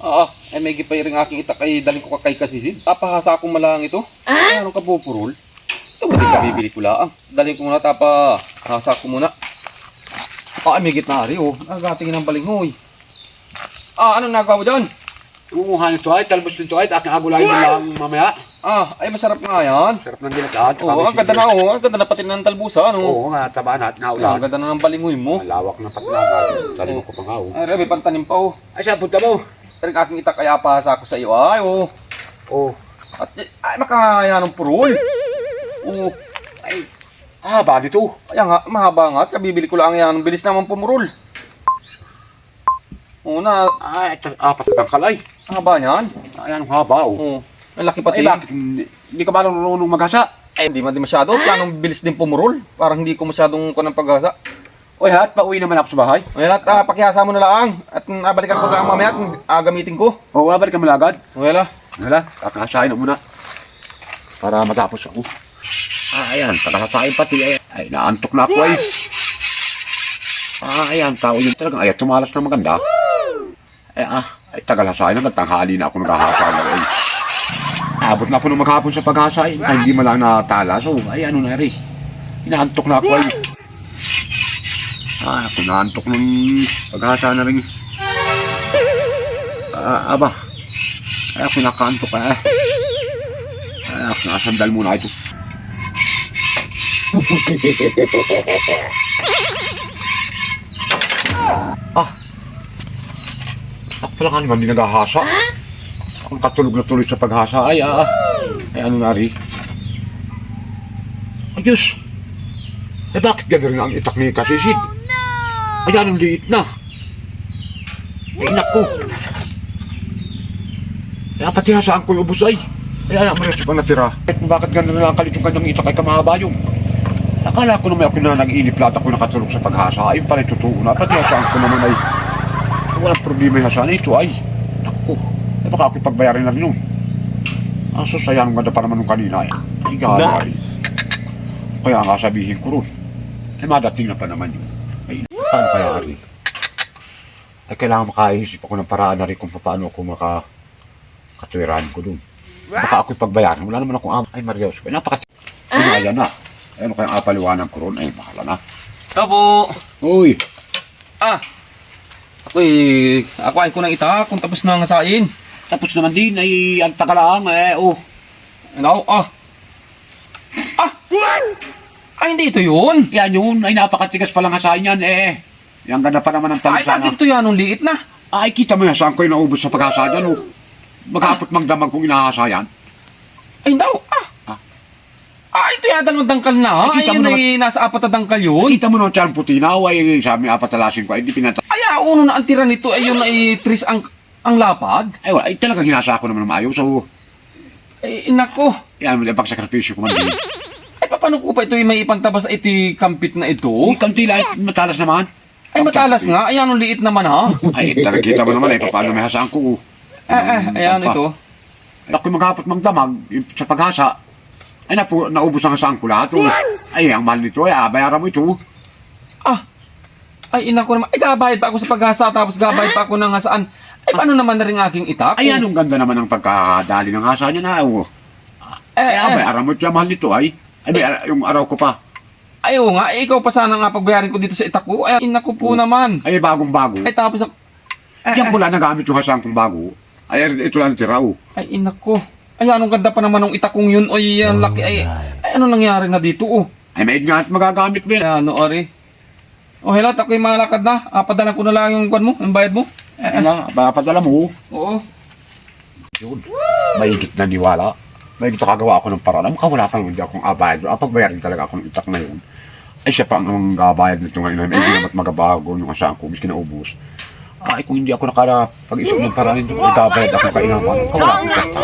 Ay may gipay ring aking itak ay dalhin ko kay Kasisid. Pahasa akong malang ito. Ay anong kapupurol? Ito ba di ka bibili ko lang? Dalhin ko muna hasa ko muna. Ay may gitna rin oh. Nagatingin ng balinghoy. Anong nagawa mo dyan? Umuha nito ay, talbos nito ay, aking agulayin mo lang mamaya. Ay masarap nga yan. Sarap ng ginataan. Oo, ang ganda na oh. Ang ganda na pati ng talbusan oh. Oo nga, tabaan natin na ulan. Ang ganda na ng balinghoy mo. Malawak na patlagan. Dali mo ko pa nga oh. Ay Rebe, pantanim pa oh. Ay, saan punta mo? Ring aking itak kaya pahasa ko sa iyo ay oh. Oh. At ay makakaya ng purol. Oh. Ay, haba nito. Kaya nga, mahaba nga. At kabibili ko lang yan. Bilis naman pumurol. Una, Ay, apat na kalay. ang haba niyan. Ay, anong haba oh. Ang laki pati. Ay, bakit? Hindi ka ba marunong maghasa? Ay, hindi masyado. Planong bilis din pumurol. Parang hindi ko masyadong ng paghasa. Oy, hat, pauwi naman ako sa bahay. Ngayon at pakihasa mo na lang. At balikan ko lang mamaya at gamitin ko. Oo, balik ka malagad. Wala. Wala, kakasahin na muna. Para matapos ako. Ayan, pagkasasahin pati. Ay, naantok na ako ay. Ayan, tao yun talagang. Ay, tumalas na maganda. Ay, tagal hasahin na. Tanghali na ako naghahasahin na ay. Abot na ako nung maghapon sa paghasahin. Ay, hindi man lang natala. So, ay, ano na rin. Inaantok na ako ay. Ako naantok nung paghasahin na rin. Aba. Ay, ako nakaantok ay. Ay, ako nakasandal muna ito. Ako pala nga naman di naghahasa. Ako nakatulog na tuloy sa paghasa. Ay, ano na rin? Ay, Diyos! Eh, bakit gano'n rin ang itak ni Kasisid? Ay, anong liit na. Ay, naku. Ay, pati hasaan ko yung ubus ay. Ay, anak mo rin pang natira. Bakit gano'n na lang kalit yung kanyang itak ay kamahaba yung? Akala ko naman ako na nag-iinip lahat ako nakatulog sa paghasa. Ay, pala totoo na. Pati hasaan ko naman ay walang problema yung hasaan ito ay. Naku. Ay, baka ako'y pagbayarin na rin nung. Aso sayang ganda pa naman nung kanina ay. Ay, gala ay. Kaya nga sabihin ko ron. Ay, madating na pa naman yun. Ay, paano kaya rin? Ay, kailangan makaisip ako ng paraan na rin kung paano ako makatwirahan ko dun. Baka ako'y pagbayaran. Wala naman akong ay, Marios. Ay, Pinaya na. Ay, ano kayang apaliwanag ko ron? Ay, bahala na. Tabo! Uy! Ako ay ko ng itak kung tapos na ang hasain. Tapos naman din ay ang tagalaang oh. Ano? Ay, hindi ito yun. Yan yun, ay napakatigas palang hasain yan Yan ganda pa naman ang Ay, talusan. bakit ito yan? Ang liit na. Ay, kita mo yan, saan ko yung naubos sa paghasa dyan oh. Maghapot magdamag kung inahasa yan. Ay, daw. Ito yata ng dangkal na. Ay, kita mo Ay, nasa apat na dangkal yun. Kita mo naman siyang putinaw ay sa aming apatalasin ko ay di pinata. Ay, uno na ang tira nito ay yun ay tris ang lapad. Ay wala, ay talagang hinasa ko naman ng maayos. So, Ay, nako. yan mo yung pagsakripisyo ko man din. Ay, paano ko pa ito yung may ipantabas ito yung kampit na ito? Ikaw tila ay matalas naman. Ay, matalas nga. Ay, anong liit naman ha? Ay, talagang kita mo naman ay paano may hasaan ko. Ay, ano ito? Ay, ako'y maghapot magdamag sa paghasa. Ay, naubos ang hasaan ko lahat. Oh. Ay, ang mahal nito ay bayaran mo ito. Ay, ina ko naman. Ay, gabayad pa ako sa paghasa tapos gabayad pa ako ng hasaan. Ay, paano naman na rin aking itak? Ay, anong ganda naman ang pagkadali ng hasa niya na. Oh. Ay, bayaran mo ito ang mahal nito ay. Ay, yung araw ko pa. Ay, oo nga. Ay, ikaw pa sana nga pagbayarin ko dito sa itak ko. Ay, ina ko po naman. Ay, bagong-bago. Ay, tapos ako. Yan pula nagamit yung hasaan kong bago. Ay, ito lang tira oh. Ay, ina ko. Ay, anong ganda pa naman ng itak kong yun. Ay, ang laki. Ay, ano nangyari na dito oh? Ay, may nga at magagamit mo yan. Ay, ano, Ari? Oh, helat, ako'y malakad na. Padala ko na lang yung kwan mo, yung bayad mo. Padala mo. Oo. Yun. Mahigit na niwala. Mahigit kagawa ako ng paraan. Wala pa naman hindi akong abayad. Pagbayarin talaga ako ng itak na yun. Ay, siya pa ang gabayad nito ngayon. Ay, hindi naman magabago yung asaan ko. Miski naubos. Ay, kung hindi ako nakapag-isip ng paraan, hindi ko gabayad ako kainaman. Wala akong kasta.